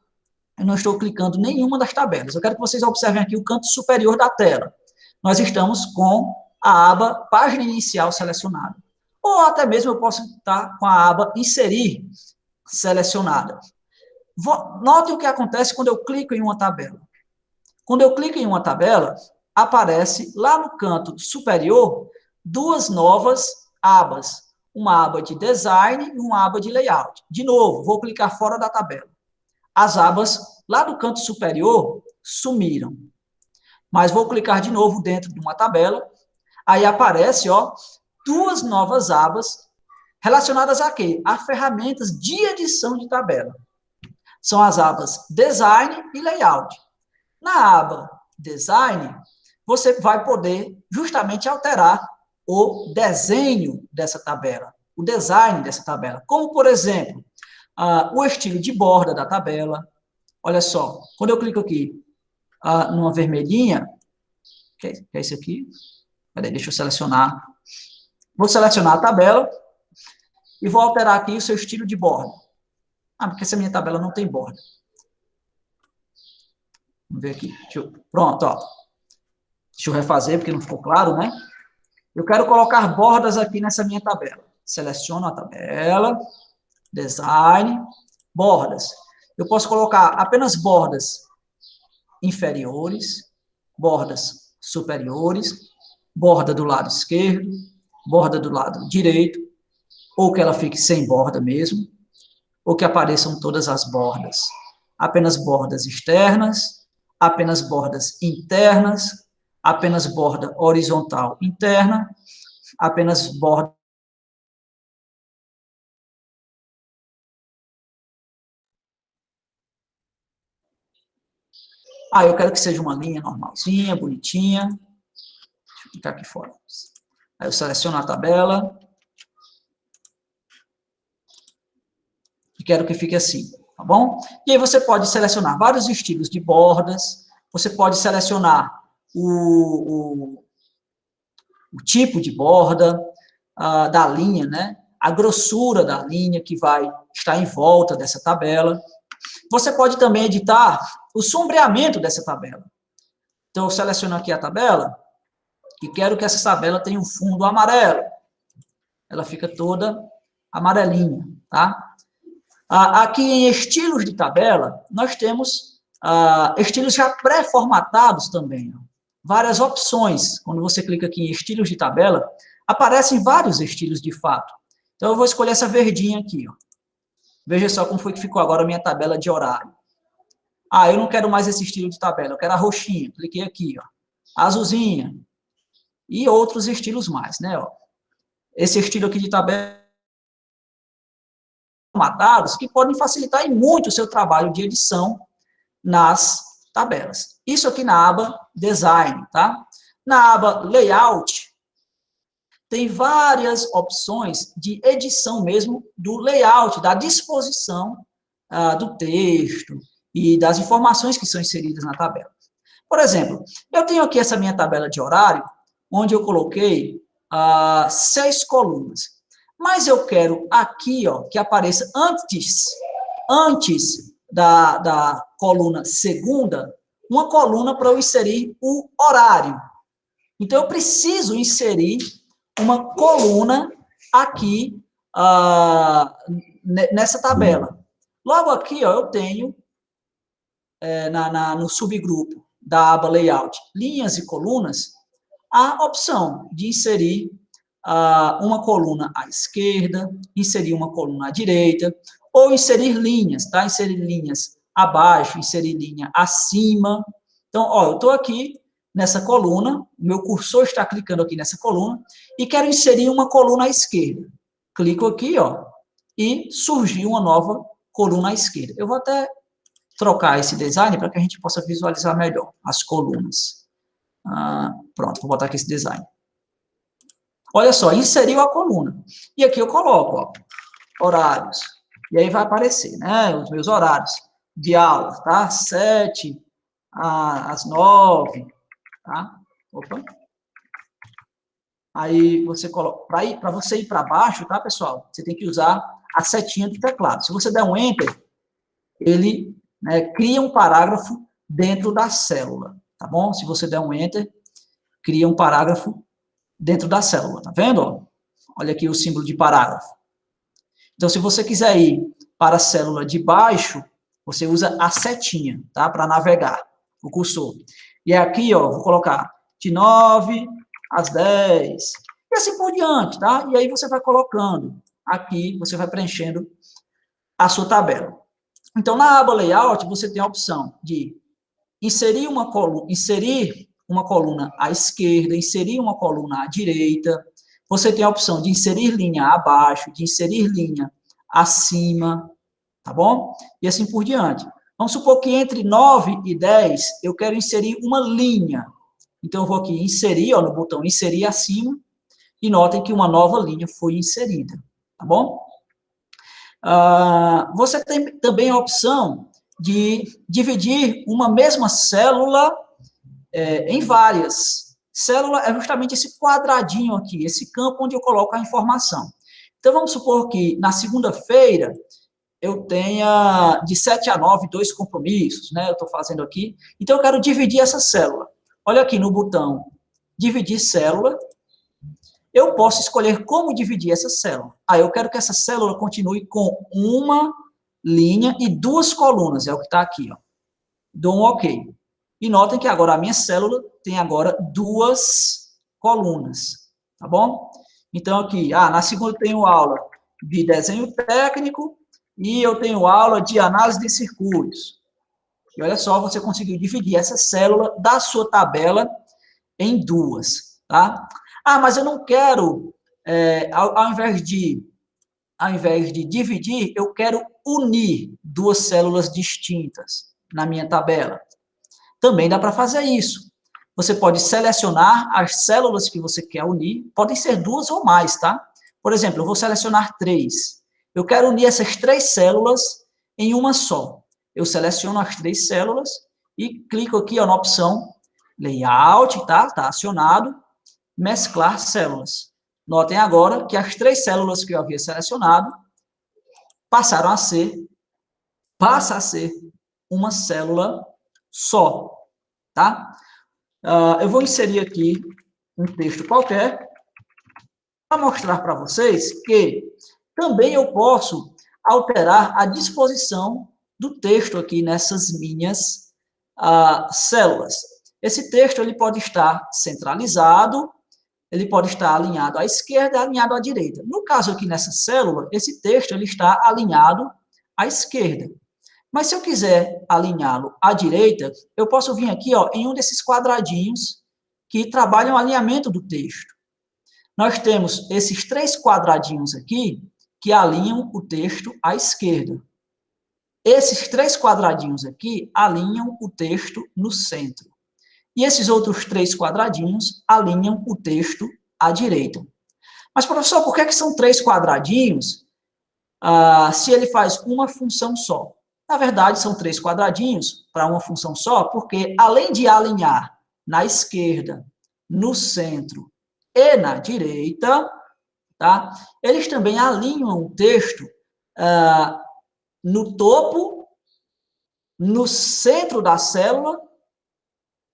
eu não estou clicando em nenhuma das tabelas. Eu quero que vocês observem aqui o canto superior da tela. Nós estamos com a aba Página Inicial selecionada. Ou até mesmo eu posso estar com a aba Inserir selecionada. Notem o que acontece quando eu clico em uma tabela. Quando eu clico em uma tabela, aparece lá no canto superior 2 novas abas. Uma aba de design e uma aba de layout. De novo, vou clicar fora da tabela. As abas lá do canto superior sumiram. Mas vou clicar de novo dentro de uma tabela. Aí aparece, ó, 2 novas abas relacionadas a quê? A ferramentas de edição de tabela. São as abas design e layout. Na aba design, você vai poder justamente alterar o desenho dessa tabela, o design dessa tabela. Como, por exemplo, o estilo de borda da tabela. Olha só, quando eu clico aqui numa vermelhinha, que é esse aqui, peraí, deixa eu selecionar. Vou selecionar a tabela e vou alterar aqui o seu estilo de borda. Porque essa minha tabela não tem borda. Vamos ver aqui. Pronto, ó. Deixa eu refazer, porque não ficou claro, né? Eu quero colocar bordas aqui nessa minha tabela. Seleciono a tabela, design, bordas. Eu posso colocar apenas bordas inferiores, bordas superiores, borda do lado esquerdo, borda do lado direito, ou que ela fique sem borda mesmo, ou que apareçam todas as bordas. Apenas bordas externas, apenas bordas internas, apenas borda horizontal interna, apenas borda. Eu quero que seja uma linha normalzinha, bonitinha. Deixa eu clicar aqui fora. Aí eu seleciono a tabela. E quero que fique assim, tá bom? E aí você pode selecionar vários estilos de bordas. Você pode selecionar o tipo de borda, da linha, né? A grossura da linha que vai estar em volta dessa tabela. Você pode também editar o sombreamento dessa tabela. Então, eu seleciono aqui a tabela e quero que essa tabela tenha um fundo amarelo. Ela fica toda amarelinha, tá? Aqui em estilos de tabela, nós temos estilos já pré-formatados também. Várias opções. Quando você clica aqui em estilos de tabela, aparecem vários estilos de fato. Então, eu vou escolher essa verdinha aqui. Ó. Veja só como foi que ficou agora a minha tabela de horário. Eu não quero mais esse estilo de tabela, eu quero a roxinha. Cliquei aqui, ó. A azulzinha. E outros estilos mais, né? Ó. Esse estilo aqui de tabela formatados que podem facilitar muito o seu trabalho de edição nas tabelas. Isso aqui na aba Design, tá? Na aba Layout, tem várias opções de edição mesmo do layout, da disposição do texto e das informações que são inseridas na tabela. Por exemplo, eu tenho aqui essa minha tabela de horário, onde eu coloquei 6 colunas. Mas eu quero aqui, ó, que apareça antes da coluna segunda, uma coluna para eu inserir o horário. Então, eu preciso inserir uma coluna aqui nessa tabela. Logo aqui, ó, eu tenho, no subgrupo da aba Layout, linhas e colunas, a opção de inserir uma coluna à esquerda, inserir uma coluna à direita, ou inserir linhas, tá? Inserir linhas abaixo, inserir linha acima. Então, ó, eu estou aqui nessa coluna, meu cursor está clicando aqui nessa coluna, e quero inserir uma coluna à esquerda. Clico aqui, ó, e surgiu uma nova coluna à esquerda. Eu vou até trocar esse design para que a gente possa visualizar melhor as colunas. Pronto, vou botar aqui esse design. Olha só, inseriu a coluna. E aqui eu coloco, ó, horários. E aí vai aparecer, né, os meus horários de aula, tá? 7 às 9, tá? Opa. Aí você coloca, para você ir para baixo, tá, pessoal? Você tem que usar a setinha do teclado. Se você der um Enter, ele, né, cria um parágrafo dentro da célula, tá bom? Se você der um Enter, cria um parágrafo dentro da célula, tá vendo? Olha aqui o símbolo de parágrafo. Então, se você quiser ir para a célula de baixo, você usa a setinha, tá? Para navegar o cursor. E aqui, ó, vou colocar de 9 às 10, e assim por diante, tá? E aí você vai colocando aqui, você vai preenchendo a sua tabela. Então, na aba Layout, você tem a opção de inserir uma coluna à esquerda, inserir uma coluna à direita. Você tem a opção de inserir linha abaixo, de inserir linha acima, tá bom? E assim por diante. Vamos supor que entre 9 e 10, eu quero inserir uma linha. Então, eu vou aqui inserir, ó, no botão inserir acima, e notem que uma nova linha foi inserida, tá bom? Você tem também a opção de dividir uma mesma célula em várias. Célula é justamente esse quadradinho aqui, esse campo onde eu coloco a informação. Então, vamos supor que na segunda-feira eu tenha de 7 a 9 2 compromissos, né? Eu estou fazendo aqui. Então, eu quero dividir essa célula. Olha aqui no botão dividir célula. eu posso escolher como dividir essa célula. Eu quero que essa célula continue com uma linha e duas colunas, é o que está aqui, ó. Dou um OK. E notem que agora a minha célula tem agora duas colunas, tá bom? Então, aqui, na segunda eu tenho aula de desenho técnico e eu tenho aula de análise de circuitos. E olha só, você conseguiu dividir essa célula da sua tabela em duas, tá? Mas eu não quero, ao invés de dividir, eu quero unir duas células distintas na minha tabela. Também dá para fazer isso. Você pode selecionar as células que você quer unir, podem ser duas ou mais, tá? Por exemplo, eu vou selecionar 3. Eu quero unir essas 3 células em uma só. Eu seleciono as 3 células e clico aqui ó, na opção Layout, tá? Está acionado, mesclar células. Notem agora que as 3 células que eu havia selecionado passa a ser uma célula só, tá? Eu vou inserir aqui um texto qualquer para mostrar para vocês que também eu posso alterar a disposição do texto aqui nessas minhas células. Esse texto ele pode estar centralizado, ele pode estar alinhado à esquerda, alinhado à direita. No caso aqui nessa célula, esse texto ele está alinhado à esquerda. Mas se eu quiser alinhá-lo à direita, eu posso vir aqui ó, em um desses quadradinhos que trabalham o alinhamento do texto. Nós temos esses 3 quadradinhos aqui que alinham o texto à esquerda. Esses 3 quadradinhos aqui alinham o texto no centro. E esses outros 3 quadradinhos alinham o texto à direita. Mas, professor, por que são 3 quadradinhos se ele faz uma função só? Na verdade, são 3 quadradinhos para uma função só, porque além de alinhar na esquerda, no centro e na direita, tá? Eles também alinham o texto no topo, no centro da célula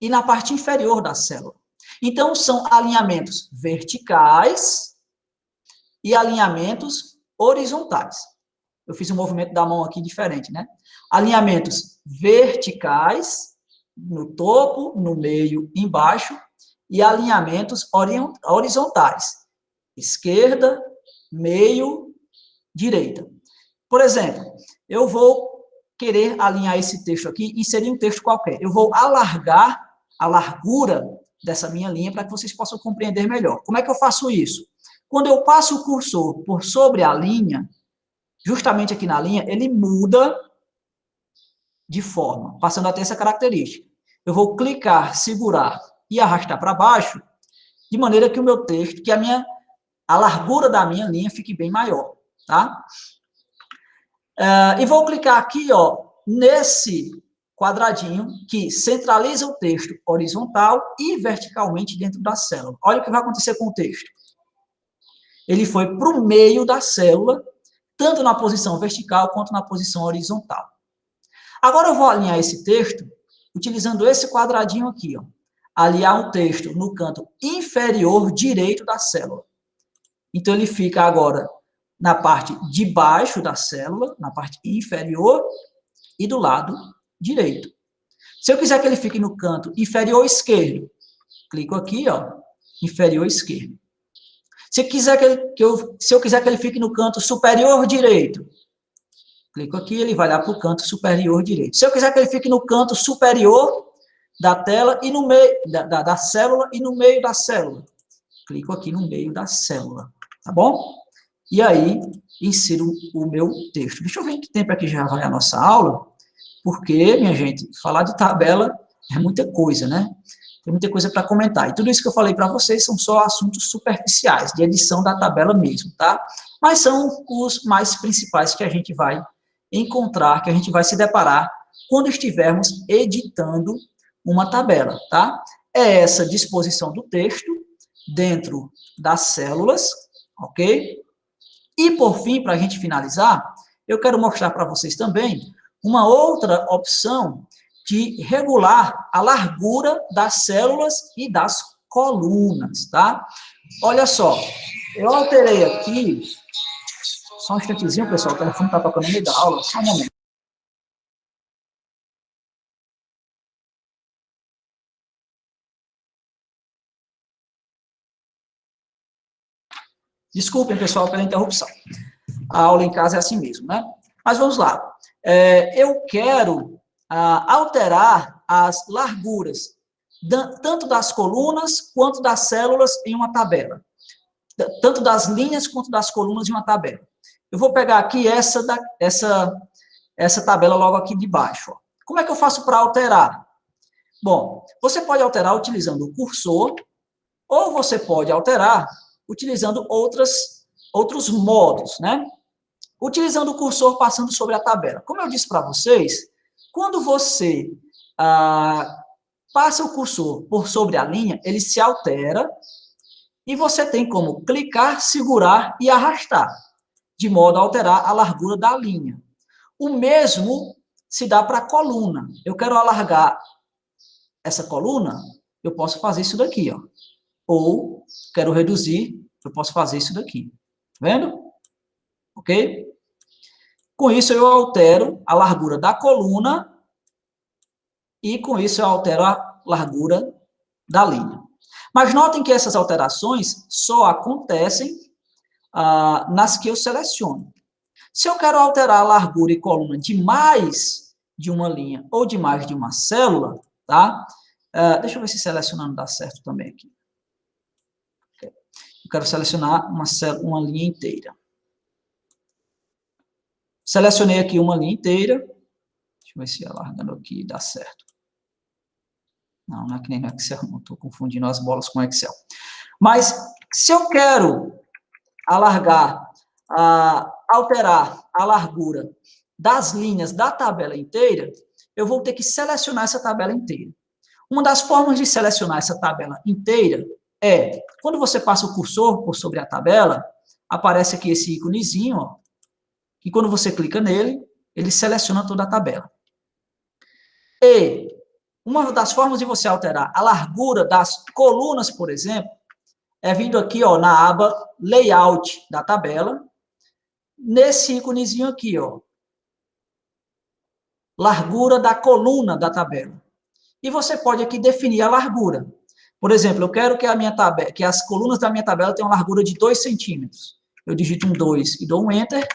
e na parte inferior da célula. Então, são alinhamentos verticais e alinhamentos horizontais. Eu fiz um movimento da mão aqui diferente, né? Alinhamentos verticais, no topo, no meio, embaixo, e alinhamentos horizontais, esquerda, meio, direita. Por exemplo, eu vou querer alinhar esse texto aqui, inserir um texto qualquer. Eu vou alargar a largura dessa minha linha para que vocês possam compreender melhor. Como é que eu faço isso? Quando eu passo o cursor por sobre a linha, justamente aqui na linha, ele muda de forma, passando a ter essa característica. Eu vou clicar, segurar e arrastar para baixo, de maneira que o meu texto, que a largura da minha linha fique bem maior, tá? E vou clicar aqui, ó, nesse quadradinho que centraliza o texto horizontal e verticalmente dentro da célula. Olha o que vai acontecer com o texto. Ele foi para o meio da célula, tanto na posição vertical quanto na posição horizontal. Agora eu vou alinhar esse texto utilizando esse quadradinho aqui, ó. Alinhar o texto no canto inferior direito da célula. Então, ele fica agora na parte de baixo da célula, na parte inferior e do lado direito. Se eu quiser que ele fique no canto inferior esquerdo, clico aqui, ó, inferior esquerdo. Se eu quiser que ele fique no canto superior direito, clico aqui, ele vai lá para o canto superior direito. Se eu quiser que ele fique no canto superior da tela e no meio da célula e no meio da célula, clico aqui no meio da célula, tá bom? E aí, insiro o meu texto. Deixa eu ver em que tempo aqui já vai a nossa aula, porque, minha gente, falar de tabela é muita coisa, né? Tem muita coisa para comentar. E tudo isso que eu falei para vocês são só assuntos superficiais, de edição da tabela mesmo, tá? Mas são os mais principais que a gente vai encontrar, que a gente vai se deparar quando estivermos editando uma tabela, tá? É essa disposição do texto dentro das células, ok? E, por fim, para a gente finalizar, eu quero mostrar para vocês também uma outra opção de regular a largura das células e das colunas, tá? olha só, eu alterei aqui, só um instantezinho, pessoal, o telefone está tocando no meio da aula, só um momento. Desculpem, pessoal, pela interrupção. A aula em casa é assim mesmo, né? Mas vamos lá. Eu quero alterar as larguras, tanto das colunas quanto das células em uma tabela. Tanto das linhas quanto das colunas em uma tabela. Eu vou pegar aqui essa tabela logo aqui de baixo. Ó. Como é que eu faço para alterar? Bom, você pode alterar utilizando o cursor, ou você pode alterar utilizando outros modos, né? Utilizando o cursor passando sobre a tabela. Como eu disse para vocês, quando você passa o cursor por sobre a linha, ele se altera e você tem como clicar, segurar e arrastar, de modo a alterar a largura da linha. O mesmo se dá para a coluna. Eu quero alargar essa coluna, eu posso fazer isso daqui, ó. Ou quero reduzir, eu posso fazer isso daqui. Tá vendo? Ok? Com isso, eu altero a largura da coluna e, com isso, eu altero a largura da linha. Mas notem que essas alterações só acontecem nas que eu seleciono. Se eu quero alterar a largura e coluna de mais de uma linha ou de mais de uma célula, tá? Deixa eu ver se selecionando dá certo também aqui. Eu quero selecionar uma linha inteira. Selecionei aqui uma linha inteira. Deixa eu ver se alargando aqui dá certo. Não é que nem no Excel, não estou confundindo as bolas com o Excel. Mas, se eu quero alterar a largura das linhas da tabela inteira, eu vou ter que selecionar essa tabela inteira. Uma das formas de selecionar essa tabela inteira é, quando você passa o cursor por sobre a tabela, aparece aqui esse íconezinho, ó, que quando você clica nele, ele seleciona toda a tabela. E uma das formas de você alterar a largura das colunas, por exemplo, é vindo aqui, ó, na aba Layout da tabela, nesse íconezinho aqui, ó, largura da coluna da tabela. E você pode aqui definir a largura. Por exemplo, eu quero que as colunas da minha tabela tenham largura de 2 centímetros. Eu digito um 2 e dou um Enter.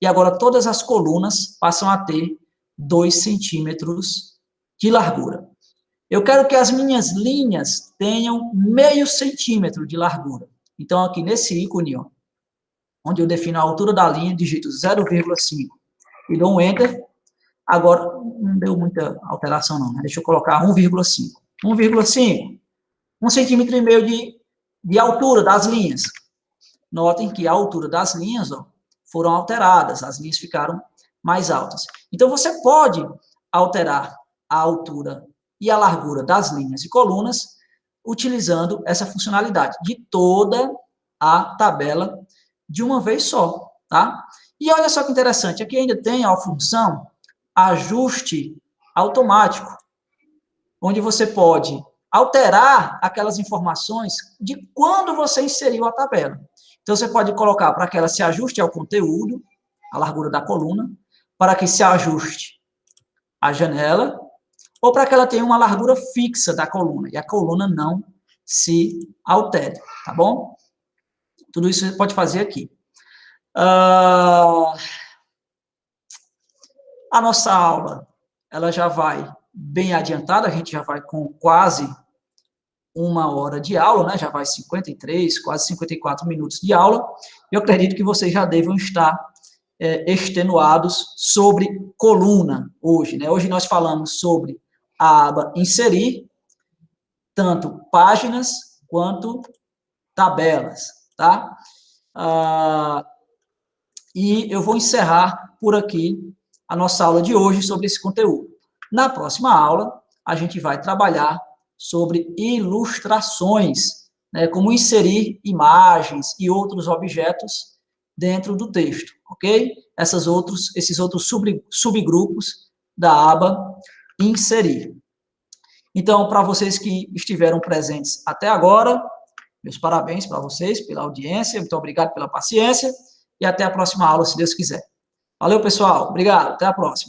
E agora todas as colunas passam a ter 2 centímetros de largura. Eu quero que as minhas linhas tenham meio centímetro de largura. Então, aqui nesse ícone, ó, onde eu defino a altura da linha, digito 0,5 e dou um Enter. Agora, não deu muita alteração não, né? Deixa eu colocar 1,5. 1,5. 1,5 centímetro de altura das linhas. Notem que a altura das linhas, ó, foram alteradas, as linhas ficaram mais altas. Então, você pode alterar a altura e a largura das linhas e colunas utilizando essa funcionalidade de toda a tabela de uma vez só, tá? E olha só que interessante, aqui ainda tem a função ajuste automático, onde você pode alterar aquelas informações de quando você inseriu a tabela. Então, você pode colocar para que ela se ajuste ao conteúdo, a largura da coluna, para que se ajuste a janela, ou para que ela tenha uma largura fixa da coluna, e a coluna não se altere, tá bom? Tudo isso você pode fazer aqui. A nossa aula, ela já vai bem adiantada, a gente já vai com quase 1 hora de aula, né? Já vai 53, quase 54 minutos de aula. Eu acredito que vocês já devam estar extenuados sobre coluna hoje, né? Hoje nós falamos sobre a aba inserir, tanto páginas quanto tabelas, tá? E eu vou encerrar por aqui a nossa aula de hoje sobre esse conteúdo. Na próxima aula, a gente vai trabalhar sobre ilustrações, né, como inserir imagens e outros objetos dentro do texto, ok? Esses outros subgrupos da aba inserir. Então, para vocês que estiveram presentes até agora, Meus parabéns para vocês, pela audiência, muito obrigado pela paciência, e até a próxima aula, se Deus quiser. Valeu, pessoal, obrigado, até a próxima.